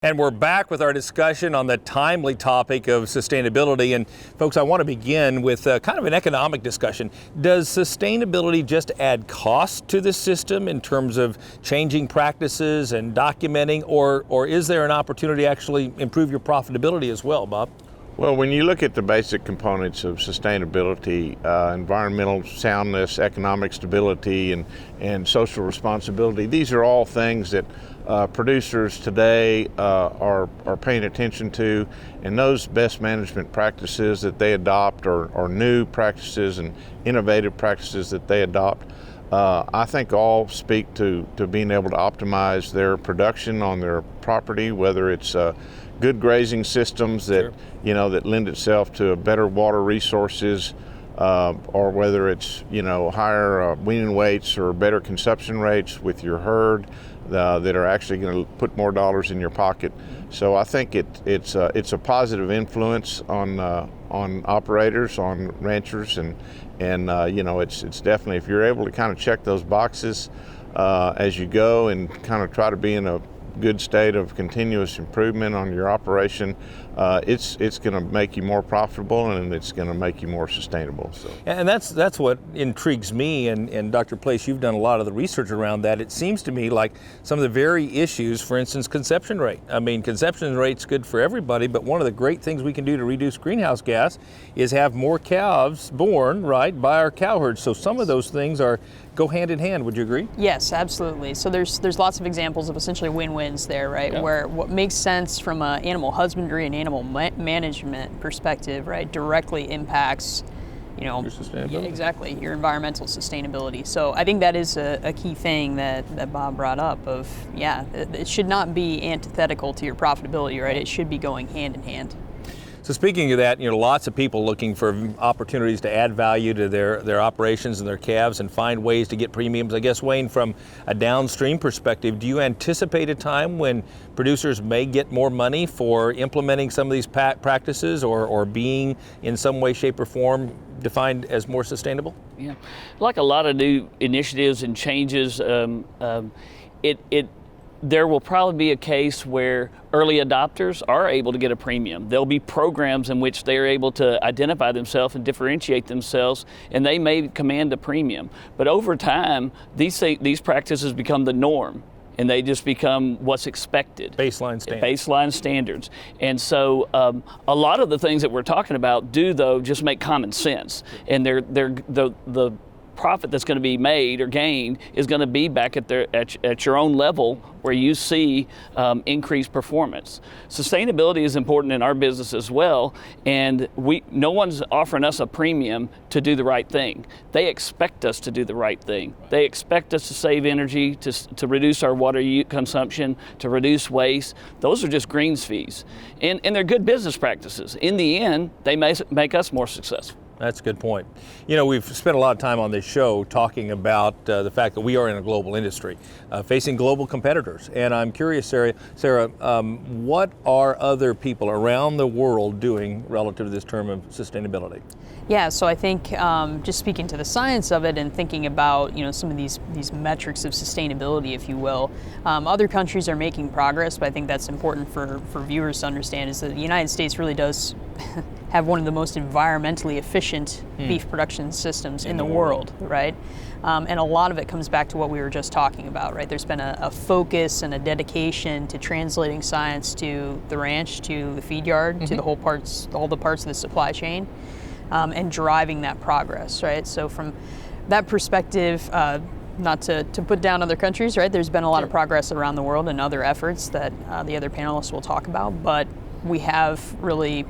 And we're back with our discussion on the timely topic of sustainability. And folks, I want to begin with kind of an economic discussion. Does sustainability just add cost to the system in terms of changing practices and documenting, or is there an opportunity to actually improve your profitability as well, Bob? Well, when you look at the basic components of sustainability, environmental soundness, economic stability, and social responsibility, these are all things that producers today are paying attention to, and those best management practices that they adopt or new practices and innovative practices that they adopt, I think all speak to being able to optimize their production on their property, whether it's good grazing systems that that lend itself to better water resources, or whether it's higher weaning weights or better consumption rates with your herd that are actually going to put more dollars in your pocket. So I think it's a positive influence on operators, on ranchers, and it's definitely, if you're able to kind of check those boxes as you go and kind of try to be in a good state of continuous improvement on your operation, it's going to make you more profitable, and it's going to make you more sustainable. So. And that's what intrigues me, and Dr. Place, you've done a lot of the research around that. It seems to me like some of the very issues, for instance, conception rate. I mean, conception rate's good for everybody, but one of the great things we can do to reduce greenhouse gas is have more calves born, right, by our cow herds. So some of those things go hand in hand. Would you agree? Yes, absolutely. So there's lots of examples of essentially win-wins there, right? Yeah. Where what makes sense from an animal husbandry and animal management perspective, right, directly impacts, your sustainability. Yeah, exactly, your environmental sustainability. So I think that is a key thing that Bob brought up of, it should not be antithetical to your profitability, right? It should be going hand in hand. So speaking of that, lots of people looking for opportunities to add value to their operations and their calves and find ways to get premiums. I guess, Wayne, from a downstream perspective, do you anticipate a time when producers may get more money for implementing some of these practices or being in some way, shape, or form defined as more sustainable? Yeah, like a lot of new initiatives and changes, there will probably be a case where early adopters are able to get a premium. There'll be programs in which they are able to identify themselves and differentiate themselves, and they may command a premium. But over time, these practices become the norm, and they just become what's expected. Baseline standards. And so a lot of the things that we're talking about though just make common sense, and the profit that's going to be made or gained is going to be back at your own level where you see increased performance. Sustainability is important in our business as well, and no one's offering us a premium to do the right thing. They expect us to do the right thing. They expect us to save energy, to reduce our water consumption, to reduce waste. Those are just greens fees, and they're good business practices. In the end, they may make us more successful. That's a good point. We've spent a lot of time on this show talking about the fact that we are in a global industry, facing global competitors. And I'm curious, Sarah, what are other people around the world doing relative to this term of sustainability? Yeah, so I think just speaking to the science of it and thinking about some of these metrics of sustainability, if you will, other countries are making progress, but I think that's important for viewers to understand is that the United States really does have one of the most environmentally efficient beef production systems in the world, right? And a lot of it comes back to what we were just talking about, right? There's been a focus and a dedication to translating science to the ranch, to the feed yard, to all the parts of the supply chain, and driving that progress, right? So from that perspective, not to put down other countries, right? There's been a lot of progress around the world and other efforts that the other panelists will talk about, but we have really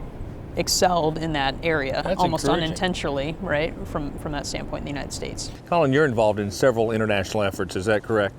excelled in that area. That's almost encouraging. Unintentionally, right, from that standpoint in the United States. Colin, you're involved in several international efforts, is that correct?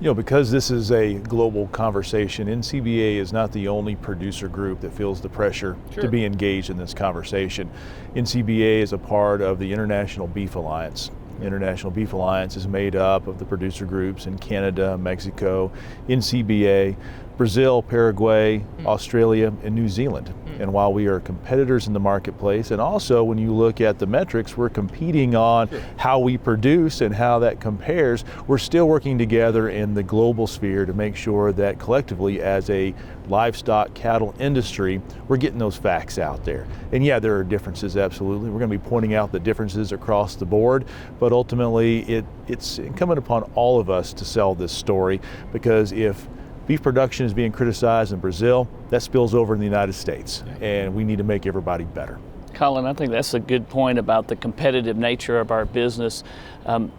Because this is a global conversation, NCBA is not the only producer group that feels the pressure to be engaged in this conversation. NCBA is a part of the International Beef Alliance. The International Beef Alliance is made up of the producer groups in Canada, Mexico, NCBA, Brazil, Paraguay, Australia, and New Zealand. And while we are competitors in the marketplace, and also when you look at the metrics, we're competing on how we produce and how that compares, we're still working together in the global sphere to make sure that collectively as a livestock cattle industry, we're getting those facts out there. And yeah, there are differences, absolutely. We're going to be pointing out the differences across the board, but ultimately it's incumbent upon all of us to sell this story, because if beef production is being criticized in Brazil, that spills over in the United States, and we need to make everybody better. Colin, I think that's a good point about the competitive nature of our business.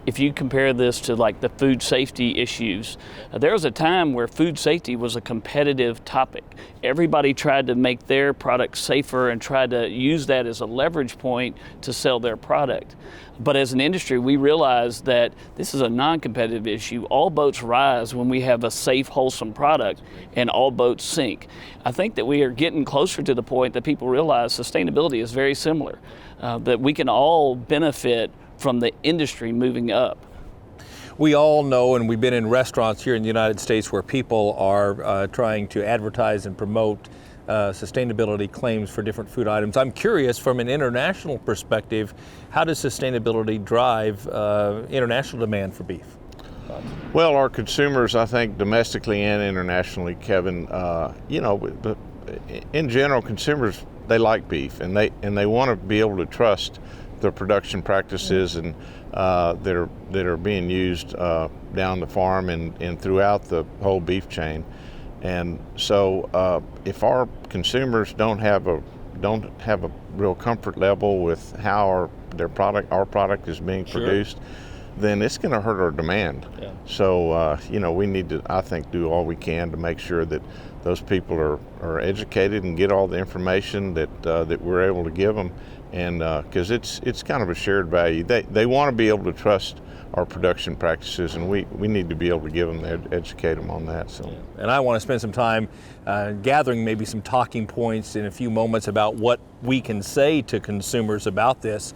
If you compare this to like the food safety issues, there was a time where food safety was a competitive topic. Everybody tried to make their product safer and tried to use that as a leverage point to sell their product. But as an industry, we realized that this is a non-competitive issue. All boats rise when we have a safe, wholesome product, and all boats sink. I think that we are getting closer to the point that people realize sustainability is very similar, that we can all benefit from the industry moving up. We all know, and we've been in restaurants here in the United States where people are trying to advertise and promote sustainability claims for different food items. I'm curious, from an international perspective, how does sustainability drive international demand for beef? Well, our consumers, I think, domestically and internationally, Kevin, in general, consumers, they like beef, and they want to be able to trust the production practices and that are being used down the farm and throughout the whole beef chain. And so, if our consumers don't have a real comfort level with how our product is being produced, then it's going to hurt our demand. Yeah. So, we need to, I think, do all we can to make sure that those people are educated and get all the information that we're able to give them, and because it's kind of a shared value. They want to be able to trust our production practices, and we need to be able to give them, educate them on that. So, and I want to spend some time gathering maybe some talking points in a few moments about what we can say to consumers about this.